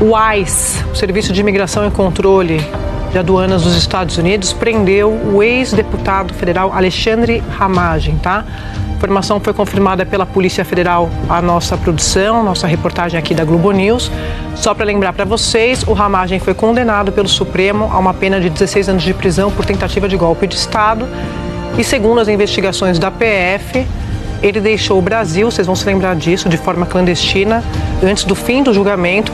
O ICE, o Serviço de Imigração e Controle de Aduanas dos Estados Unidos, prendeu o ex-deputado federal Alexandre Ramagem, tá? A informação foi confirmada pela Polícia Federal, a nossa produção, nossa reportagem aqui da Globo News. Só para lembrar para vocês, o Ramagem foi condenado pelo Supremo a uma pena de 16 anos de prisão por tentativa de golpe de Estado. E segundo as investigações da PF, ele deixou o Brasil, vocês vão se lembrar disso, de forma clandestina, antes do fim do julgamento.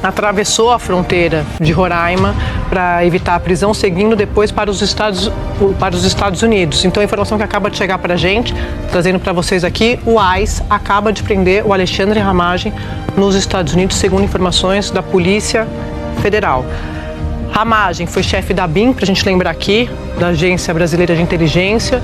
Atravessou a fronteira de Roraima para evitar a prisão, seguindo depois para os Estados Unidos. Então, a informação que acaba de chegar para a gente, trazendo para vocês aqui, o ICE acaba de prender o Alexandre Ramagem nos Estados Unidos, segundo informações da Polícia Federal. Ramagem foi chefe da ABIN, para a gente lembrar aqui, da Agência Brasileira de Inteligência.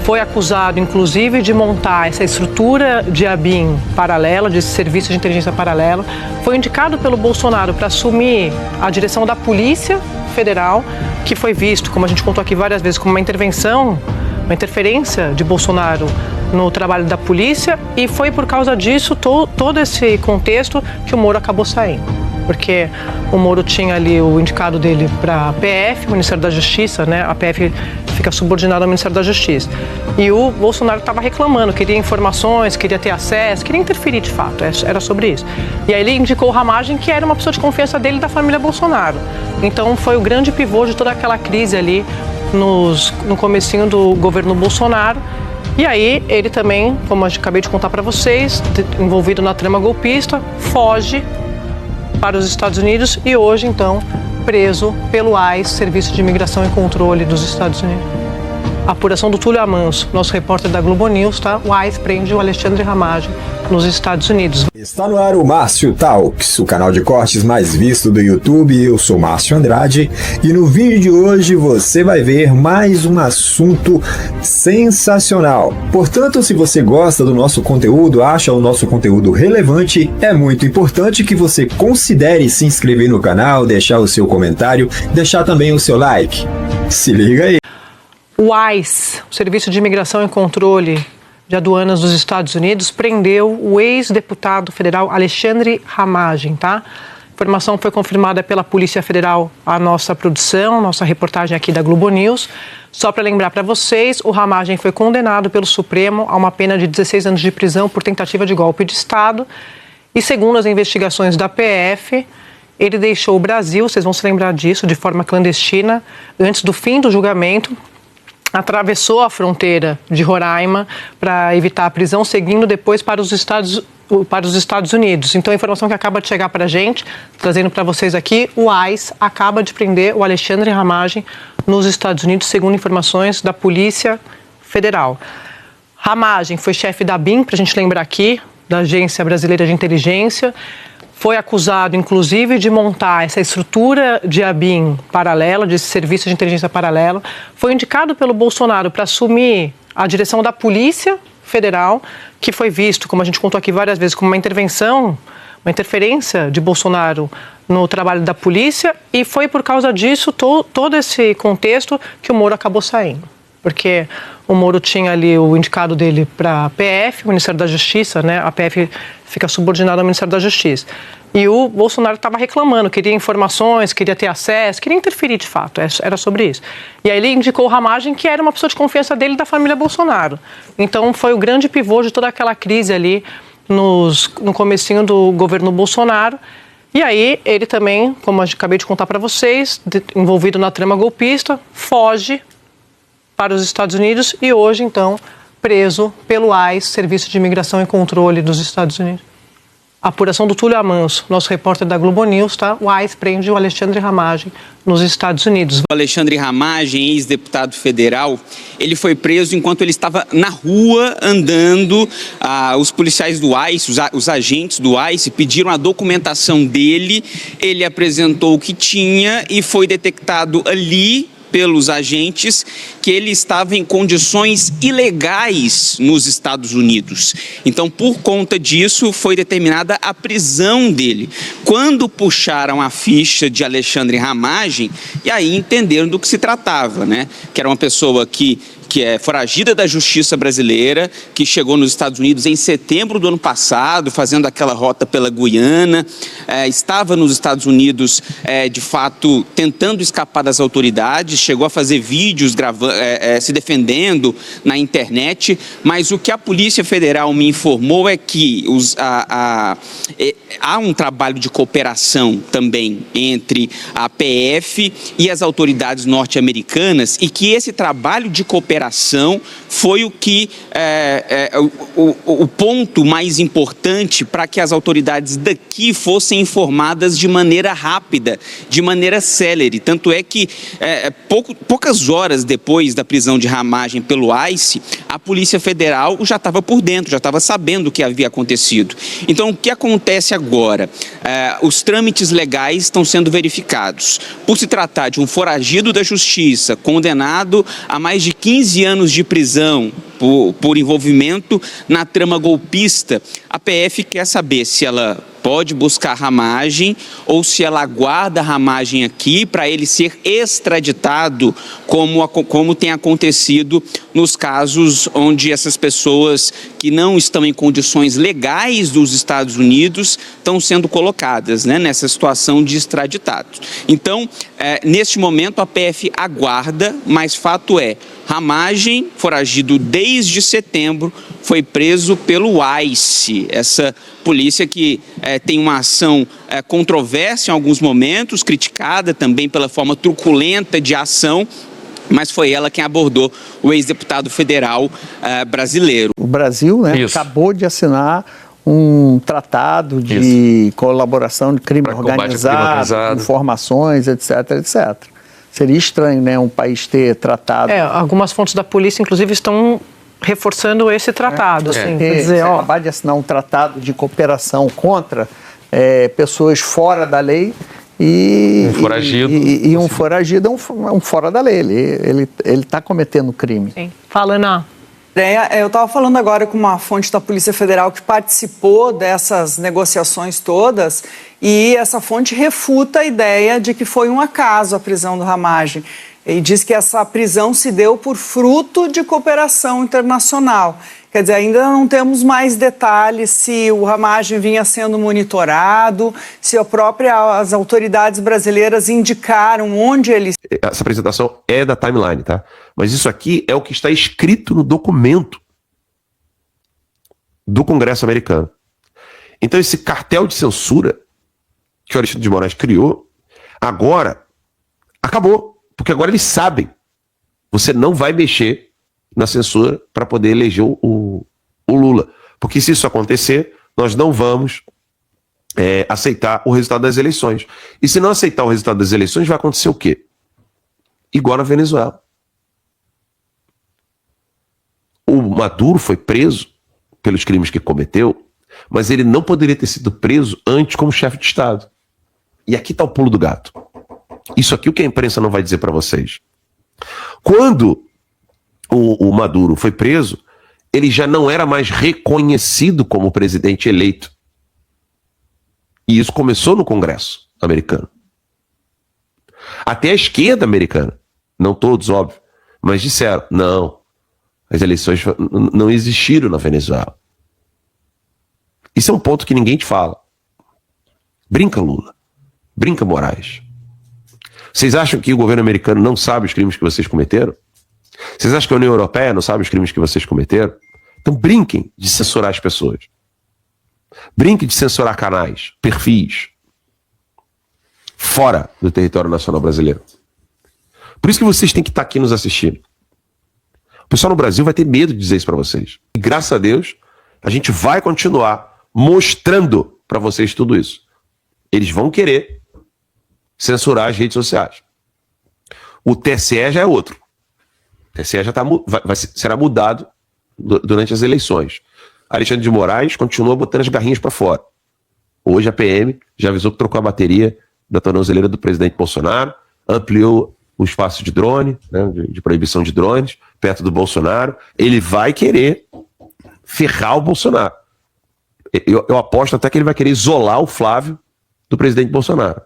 Foi acusado, inclusive, de montar essa estrutura de ABIN paralela, de serviço de inteligência paralelo. Foi indicado pelo Bolsonaro para assumir a direção da Polícia Federal, que foi visto, como a gente contou aqui várias vezes, como uma intervenção, uma interferência de Bolsonaro no trabalho da polícia. E foi por causa disso, todo esse contexto, que o Moro acabou saindo. Porque o Moro tinha ali o indicado dele para a PF, o Ministério da Justiça, né? A PF fica subordinada ao Ministério da Justiça. E o Bolsonaro estava reclamando, queria informações, queria ter acesso, queria interferir de fato, era sobre isso. E aí ele indicou o Ramagem, que era uma pessoa de confiança dele e da família Bolsonaro. Então foi o grande pivô de toda aquela crise ali no comecinho do governo Bolsonaro. E aí ele também, como eu acabei de contar para vocês, envolvido na trama golpista, foge para os Estados Unidos e hoje, então, preso pelo ICE, Serviço de Imigração e Controle dos Estados Unidos. A apuração do Túlio Amanso, nosso repórter da Globo News, tá? O ICE prende o Alexandre Ramagem nos Estados Unidos. Está no ar o Márcio Talks, o canal de cortes mais visto do YouTube. Eu sou Márcio Andrade e no vídeo de hoje você vai ver mais um assunto sensacional. Portanto, se você gosta do nosso conteúdo, acha o nosso conteúdo relevante, é muito importante que você considere se inscrever no canal, deixar o seu comentário, deixar também o seu like. Se liga aí. O ICE, o Serviço de Imigração e Controle de Aduanas dos Estados Unidos, prendeu o ex-deputado federal Alexandre Ramagem, tá? A informação foi confirmada pela Polícia Federal, a nossa produção, nossa reportagem aqui da Globo News. Só para lembrar para vocês, o Ramagem foi condenado pelo Supremo a uma pena de 16 anos de prisão por tentativa de golpe de Estado. E segundo as investigações da PF, ele deixou o Brasil, vocês vão se lembrar disso, de forma clandestina, antes do fim do julgamento. Atravessou a fronteira de Roraima para evitar a prisão, seguindo depois para os Estados Unidos. Então, a informação que acaba de chegar para a gente, trazendo para vocês aqui, o ICE acaba de prender o Alexandre Ramagem nos Estados Unidos, segundo informações da Polícia Federal. Ramagem foi chefe da ABIN, para a gente lembrar aqui, da Agência Brasileira de Inteligência. Foi acusado, inclusive, de montar essa estrutura de ABIN paralela, de serviço de inteligência paralelo. Foi indicado pelo Bolsonaro para assumir a direção da Polícia Federal, que foi visto, como a gente contou aqui várias vezes, como uma intervenção, uma interferência de Bolsonaro no trabalho da polícia. E foi por causa disso, todo esse contexto, que o Moro acabou saindo. Porque o Moro tinha ali o indicado dele para a PF, o Ministério da Justiça, né? A PF fica subordinada ao Ministério da Justiça. E o Bolsonaro estava reclamando, queria informações, queria ter acesso, queria interferir de fato, era sobre isso. E aí ele indicou o Ramagem, que era uma pessoa de confiança dele e da família Bolsonaro. Então foi o grande pivô de toda aquela crise ali no comecinho do governo Bolsonaro. E aí ele também, como eu acabei de contar para vocês, envolvido na trama golpista, foge para os Estados Unidos e hoje, então, preso pelo ICE, Serviço de Imigração e Controle dos Estados Unidos. A apuração do Túlio Amanso, nosso repórter da Globo News, tá? O ICE prende o Alexandre Ramagem nos Estados Unidos. O Alexandre Ramagem, ex-deputado federal, ele foi preso enquanto ele estava na rua andando. Os policiais do ICE, os agentes do ICE, pediram a documentação dele. Ele apresentou o que tinha e foi detectado ali pelos agentes que ele estava em condições ilegais nos Estados Unidos. Então, por conta disso, foi determinada a prisão dele. Quando puxaram a ficha de Alexandre Ramagem, e aí entenderam do que se tratava, né? Que era uma pessoa que é foragida da justiça brasileira, que chegou nos Estados Unidos em setembro do ano passado, fazendo aquela rota pela Guiana, estava nos Estados Unidos, de fato, tentando escapar das autoridades, chegou a fazer vídeos se defendendo na internet, mas o que a Polícia Federal me informou é que há um trabalho de cooperação também entre a PF e as autoridades norte-americanas, e que esse trabalho de cooperação foi o que o ponto mais importante para que as autoridades daqui fossem informadas de maneira rápida, de maneira célere. Tanto é que poucas horas depois da prisão de Ramagem pelo ICE, a Polícia Federal já estava por dentro, já estava sabendo o que havia acontecido. Então, o que acontece agora? Os trâmites legais estão sendo verificados. Por se tratar de um foragido da justiça, condenado a mais de 15 anos de prisão por envolvimento na trama golpista, a PF quer saber se ela pode buscar Ramagem ou se ela aguarda Ramagem aqui para ele ser extraditado, como tem acontecido nos casos onde essas pessoas que não estão em condições legais dos Estados Unidos estão sendo colocadas, né, nessa situação de extraditados. Então, neste momento, a PF aguarda, mas fato é, Ramagem, foragido desde setembro, foi preso pelo ICE, essa polícia que tem uma ação controversa em alguns momentos, criticada também pela forma truculenta de ação, mas foi ela quem abordou o ex-deputado federal brasileiro. O Brasil, né, acabou de assinar um tratado de colaboração de crime organizado, informações, etc, etc. Seria estranho, né, um país ter tratado... Algumas fontes da polícia, inclusive, estão reforçando esse tratado. Assim, quer dizer, acabar de assinar um tratado de cooperação contra pessoas fora da lei e um foragido. E um foragido é um fora da lei. Ele está cometendo crime. Sim. Fala, Ana. Eu estava falando agora com uma fonte da Polícia Federal que participou dessas negociações todas, e essa fonte refuta a ideia de que foi um acaso a prisão do Ramagem. E diz que essa prisão se deu por fruto de cooperação internacional. Quer dizer, ainda não temos mais detalhes se o Ramagem vinha sendo monitorado, se as autoridades brasileiras indicaram onde ele... Essa apresentação é da timeline, tá? Mas isso aqui é o que está escrito no documento do Congresso americano. Então esse cartel de censura que o Alexandre de Moraes criou, agora acabou. Porque agora eles sabem. Você não vai mexer na censura para poder eleger o Lula. Porque se isso acontecer, nós não vamos aceitar o resultado das eleições. E se não aceitar o resultado das eleições, vai acontecer o quê? Igual na Venezuela. O Maduro foi preso pelos crimes que cometeu, mas ele não poderia ter sido preso antes como chefe de Estado. E aqui está o pulo do gato. Isso aqui é o que a imprensa não vai dizer para vocês. Quando o Maduro foi preso, ele já não era mais reconhecido como presidente eleito. E isso começou no Congresso americano. Até a esquerda americana, não todos, óbvio, mas disseram, não, as eleições não existiram na Venezuela. Isso é um ponto que ninguém te fala. Brinca Lula, brinca Moraes. Vocês acham que o governo americano não sabe os crimes que vocês cometeram? Vocês acham que a União Europeia não sabe os crimes que vocês cometeram? Então brinquem de censurar as pessoas. Brinquem de censurar canais, perfis, fora do território nacional brasileiro. Por isso que vocês têm que estar aqui nos assistindo. O pessoal no Brasil vai ter medo de dizer isso para vocês. E graças a Deus, a gente vai continuar mostrando para vocês tudo isso. Eles vão querer censurar as redes sociais. O TSE já é outro. O TSE já será mudado durante as eleições. Alexandre de Moraes continua botando as garrinhas para fora. Hoje a PM já avisou que trocou a bateria da tornozeleira do presidente Bolsonaro, ampliou o espaço de drone, né, de proibição de drones, perto do Bolsonaro. Ele vai querer ferrar o Bolsonaro. Eu aposto até que ele vai querer isolar o Flávio do presidente Bolsonaro,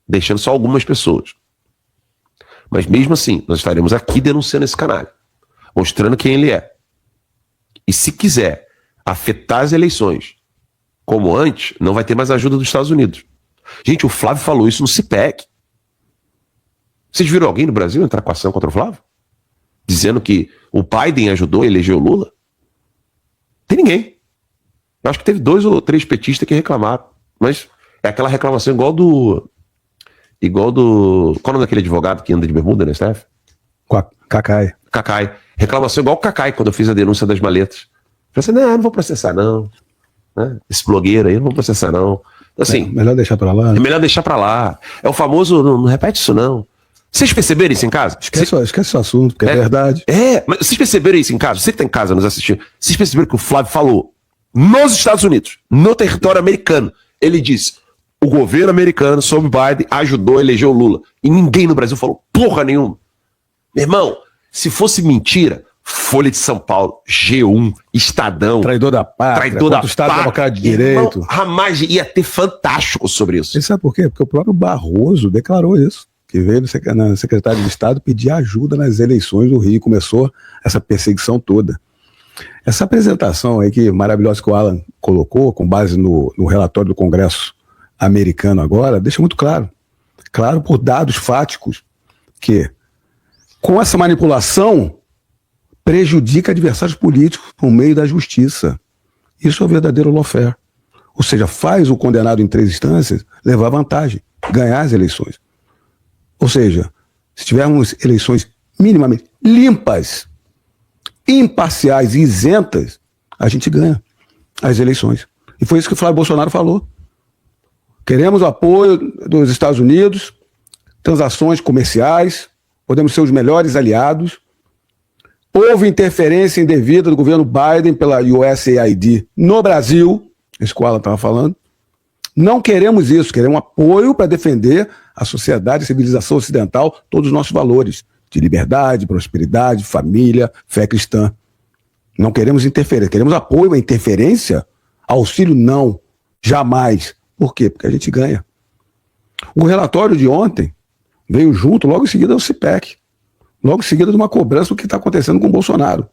deixando só algumas pessoas. Mas mesmo assim, nós estaremos aqui denunciando esse canalha, mostrando quem ele é. E se quiser afetar as eleições como antes, não vai ter mais ajuda dos Estados Unidos. Gente, o Flávio falou isso no CIPEC. Vocês viram alguém no Brasil entrar com ação contra o Flávio? Dizendo que o Biden ajudou a eleger o Lula? Tem ninguém. Eu acho que teve 2 ou 3 petistas que reclamaram. Mas é aquela reclamação igual do... Qual é o nome daquele advogado que anda de bermuda, né, Steph? Cacai. Cacai. Reclamação igual o Cacai, quando eu fiz a denúncia das maletas. Eu falei assim, não vou processar não. Né? Esse blogueiro aí, não vou processar não. Assim, melhor deixar pra lá. É melhor deixar pra lá. É o famoso, não repete isso não. Vocês perceberam isso em casa? Esquece o assunto, porque é verdade. Mas vocês perceberam isso em casa? Você que tá em casa nos assistindo, vocês perceberam que o Flávio falou nos Estados Unidos, no território americano, ele disse, o governo americano, sob Biden, ajudou a eleger o Lula. E ninguém no Brasil falou porra nenhuma. Meu irmão, se fosse mentira, Folha de São Paulo, G1, Estadão... Traidor da pátria, contra o Estado Democrático de Direito. Irmão, jamais ia ter fantástico sobre isso. E sabe por quê? Porque o próprio Barroso declarou isso, que veio na secretária de Estado pedir ajuda nas eleições do Rio e começou essa perseguição toda. Essa apresentação aí que maravilhosa que o Alan colocou, com base no relatório do Congresso americano agora, deixa muito claro por dados fáticos, que com essa manipulação prejudica adversários políticos por meio da justiça. Isso é o verdadeiro lawfare. Ou seja, faz o condenado em 3 instâncias levar vantagem, ganhar as eleições. Ou seja, se tivermos eleições minimamente limpas, imparciais e isentas, a gente ganha as eleições. E foi isso que o Flávio Bolsonaro falou. Queremos o apoio dos Estados Unidos, transações comerciais, podemos ser os melhores aliados. Houve interferência indevida do governo Biden pela USAID no Brasil, isso que o Alan estava falando. Não queremos isso, queremos apoio para defender a sociedade, a civilização ocidental, todos os nossos valores de liberdade, prosperidade, família, fé cristã. Não queremos interferência, queremos apoio. A interferência, auxílio não, jamais. Por quê? Porque a gente ganha. O relatório de ontem veio junto, logo em seguida, ao CIPEC. Logo em seguida de uma cobrança do que está acontecendo com o Bolsonaro.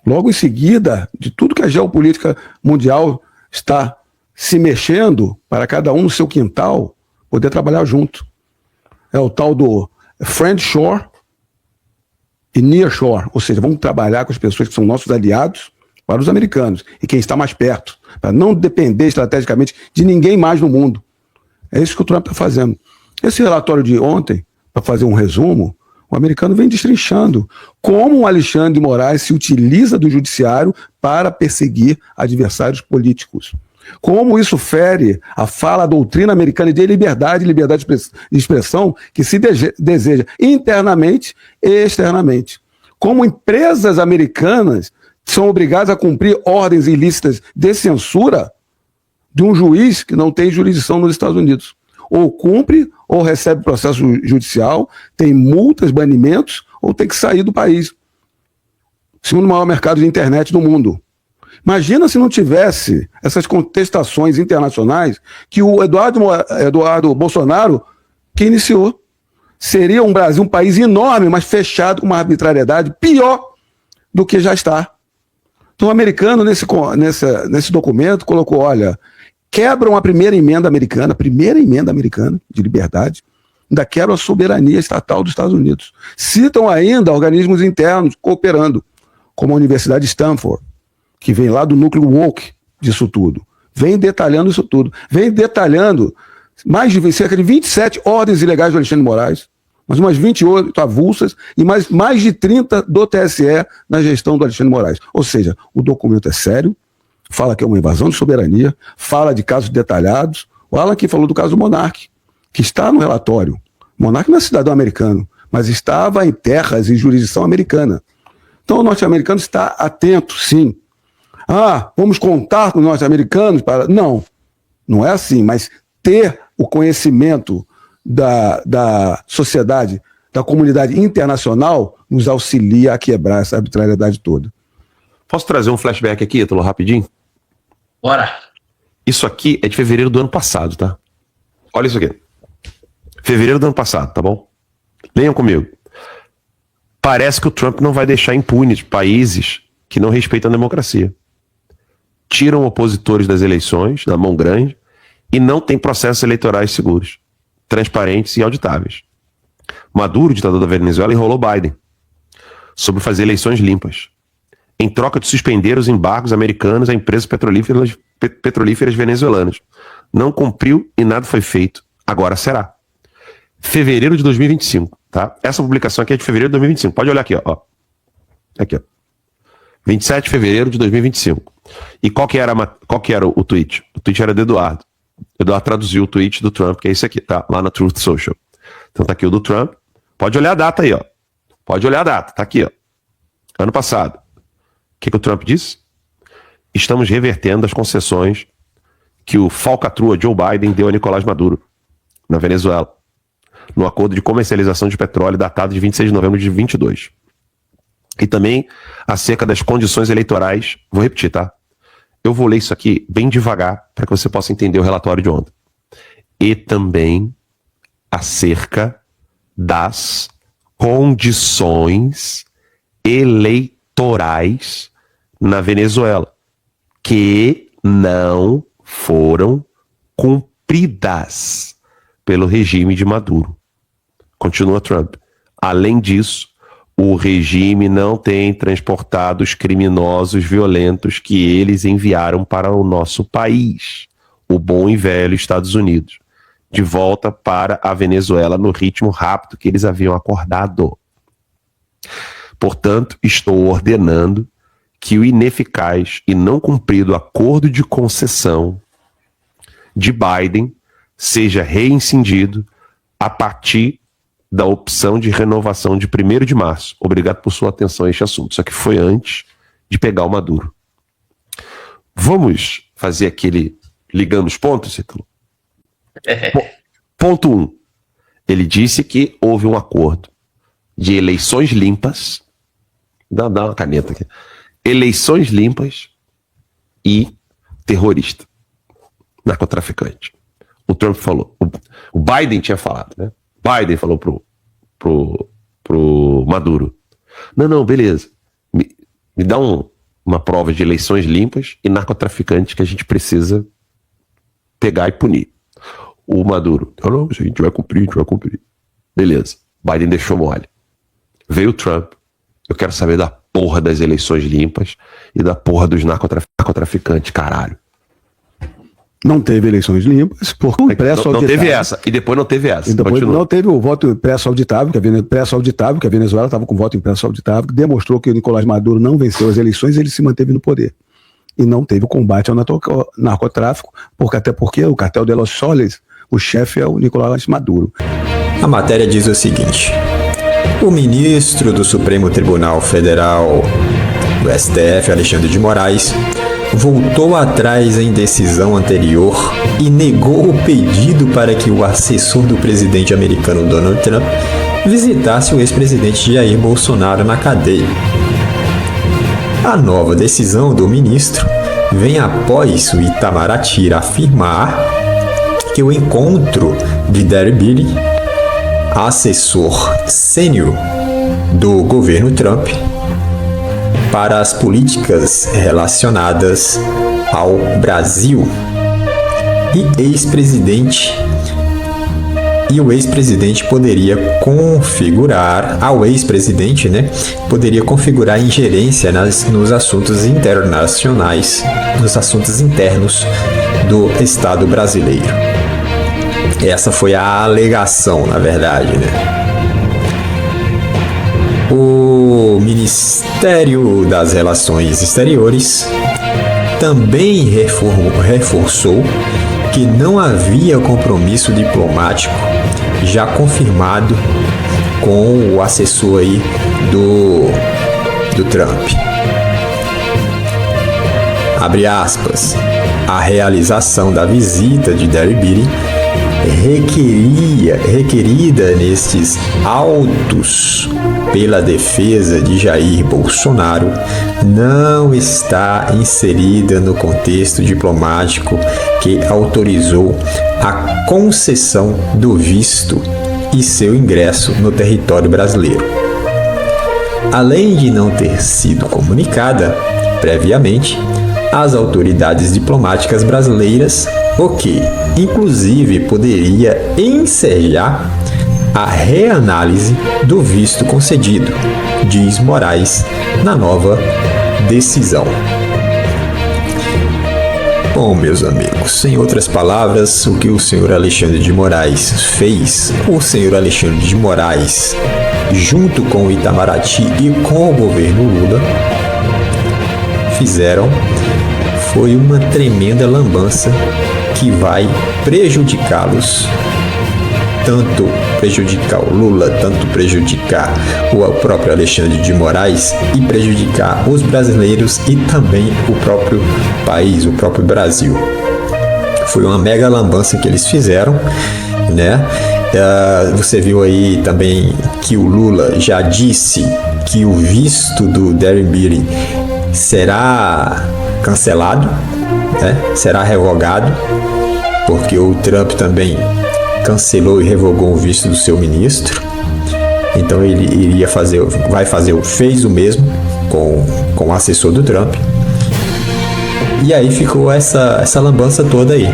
Logo em seguida de tudo que a geopolítica mundial está se mexendo para cada um no seu quintal poder trabalhar junto. É o tal do friendshore e nearshore, ou seja, vamos trabalhar com as pessoas que são nossos aliados para os americanos e quem está mais perto, para não depender estrategicamente de ninguém mais no mundo. É isso que o Trump está fazendo. Esse relatório de ontem, para fazer um resumo, o americano vem destrinchando como o Alexandre de Moraes se utiliza do judiciário para perseguir adversários políticos. Como isso fere a fala, a doutrina americana de liberdade de expressão que se deseja internamente e externamente. Como empresas americanas são obrigadas a cumprir ordens ilícitas de censura de um juiz que não tem jurisdição nos Estados Unidos. Ou cumpre, ou recebe processo judicial, tem multas, banimentos, ou tem que sair do país. Segundo maior mercado de internet do mundo. Imagina se não tivesse essas contestações internacionais que o Eduardo Bolsonaro que iniciou. Seria um Brasil um país enorme, mas fechado com uma arbitrariedade pior do que já está. Então o americano, nesse documento, colocou, olha, quebram a primeira emenda americana de liberdade, ainda quebram a soberania estatal dos Estados Unidos. Citam ainda organismos internos cooperando, como a Universidade de Stanford, que vem lá do núcleo woke disso tudo. Vem detalhando isso tudo. Vem detalhando cerca de 27 ordens ilegais do Alexandre de Moraes, mais umas 28 avulsas e mais de 30 do TSE na gestão do Alexandre de Moraes. Ou seja, o documento é sério, fala que é uma invasão de soberania, fala de casos detalhados. O Alan aqui falou do caso do Monark, que está no relatório. O Monark não é cidadão americano, mas estava em terras e jurisdição americana. Então o norte-americano está atento, sim. Vamos contar com os norte-americanos para... Não é assim, mas ter o conhecimento da sociedade, da comunidade internacional, nos auxilia a quebrar essa arbitrariedade toda. Posso trazer um flashback aqui, Ítalo, rapidinho? Bora! Isso aqui é de fevereiro do ano passado, tá? Olha isso aqui. Fevereiro do ano passado, tá bom? Leiam comigo. Parece que o Trump não vai deixar impunes países que não respeitam a democracia. Tiram opositores das eleições, na mão grande, e não tem processos eleitorais seguros, transparentes e auditáveis. Maduro, ditador da Venezuela, enrolou Biden sobre fazer eleições limpas, em troca de suspender os embargos americanos a empresas petrolíferas venezuelanas. Não cumpriu e nada foi feito. Agora será. Fevereiro de 2025, tá? Essa publicação aqui é de fevereiro de 2025. Pode olhar aqui, ó. Aqui, ó. 27 de fevereiro de 2025. E qual que era o tweet? O tweet era do Eduardo. Eduardo traduziu o tweet do Trump, que é esse aqui, tá? Lá na Truth Social. Então tá aqui o do Trump. Pode olhar a data aí, ó. Pode olhar a data, tá aqui, ó. Ano passado. O que o Trump disse? Estamos revertendo as concessões que o falcatrua Joe Biden deu a Nicolás Maduro, na Venezuela, no acordo de comercialização de petróleo datado de 26 de novembro de 2022. E também acerca das condições eleitorais. Vou repetir, tá? Eu vou ler isso aqui bem devagar para que você possa entender o relatório de ontem. E também acerca das condições eleitorais na Venezuela, que não foram cumpridas pelo regime de Maduro. Continua Trump. Além disso, o regime não tem transportado os criminosos violentos que eles enviaram para o nosso país, o bom e velho Estados Unidos, de volta para a Venezuela no ritmo rápido que eles haviam acordado. Portanto, estou ordenando que o ineficaz e não cumprido acordo de concessão de Biden seja reincindido a partir da opção de renovação de 1º de março. Obrigado por sua atenção a este assunto. Isso aqui foi antes de pegar o Maduro. Vamos fazer aquele ligando os pontos, Cítalo? Ponto 1. Ele disse que houve um acordo de eleições limpas. Dá uma caneta aqui. Eleições limpas e terrorista, narcotraficante. O Trump falou. O Biden tinha falado, né? Biden falou pro Maduro. Não, beleza. Me dá uma prova de eleições limpas e narcotraficantes que a gente precisa pegar e punir. O Maduro. Não, a gente vai cumprir. Beleza. Biden deixou mole. Veio o Trump. Eu quero saber da porra das eleições limpas e da porra dos narcotraficantes, caralho. Não teve eleições limpas, porque o impresso auditável. Não teve essa, e depois não teve essa. E depois não teve o voto impresso auditável, que a Venezuela estava com voto impresso auditável, que demonstrou que o Nicolás Maduro não venceu as eleições e ele se manteve no poder. E não teve o combate ao narcotráfico, até porque o cartel de Los Soles, o chefe é o Nicolás Maduro. A matéria diz o seguinte: o ministro do Supremo Tribunal Federal, do STF, Alexandre de Moraes, voltou atrás em decisão anterior e negou o pedido para que o assessor do presidente americano Donald Trump visitasse o ex-presidente Jair Bolsonaro na cadeia. A nova decisão do ministro vem após o Itamaraty afirmar que o encontro de Derek Billey, assessor sênior do governo Trump, para as políticas relacionadas ao Brasil e o ex-presidente poderia configurar ingerência nos assuntos internacionais, nos assuntos internos do Estado brasileiro. Essa foi a alegação, na verdade, né? O Ministério das Relações Exteriores também reforçou que não havia compromisso diplomático já confirmado com o assessor aí do Trump. Abre aspas. A realização da visita de Derek Billey requerida nestes autos pela defesa de Jair Bolsonaro não está inserida no contexto diplomático que autorizou a concessão do visto e seu ingresso no território brasileiro. Além de não ter sido comunicada previamente às autoridades diplomáticas brasileiras, o que, inclusive, poderia ensejar a reanálise do visto concedido, diz Moraes na nova decisão. Bom, meus amigos, em outras palavras, o que o senhor Alexandre de Moraes fez, o senhor Alexandre de Moraes, junto com o Itamaraty e com o governo Lula, fizeram foi uma tremenda lambança que vai prejudicá-los, tanto prejudicar o Lula, tanto prejudicar o próprio Alexandre de Moraes e prejudicar os brasileiros e também o próprio país, o próprio Brasil. Foi uma mega lambança que eles fizeram, né? Você viu aí também que o Lula já disse que o visto do Darren Beatty será cancelado, né? Será revogado, porque o Trump também cancelou e revogou o visto do seu ministro. Então ele fez o mesmo com o assessor do Trump. E aí ficou essa lambança toda aí.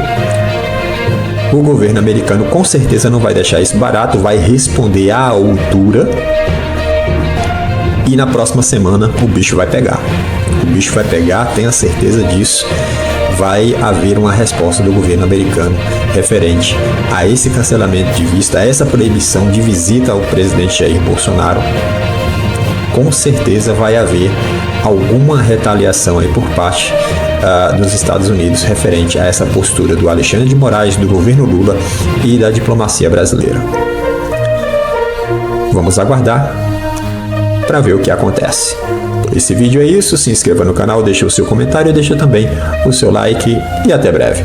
O governo americano com certeza não vai deixar isso barato, vai responder à altura. E na próxima semana o bicho vai pegar. O bicho vai pegar, tenha certeza disso. Vai haver uma resposta do governo americano referente a esse cancelamento de visto, a essa proibição de visita ao presidente Jair Bolsonaro. Com certeza vai haver alguma retaliação aí por parte dos Estados Unidos referente a essa postura do Alexandre de Moraes, do governo Lula e da diplomacia brasileira. Vamos aguardar para ver o que acontece. Por esse vídeo é isso, se inscreva no canal, deixe o seu comentário, deixe também o seu like e até breve.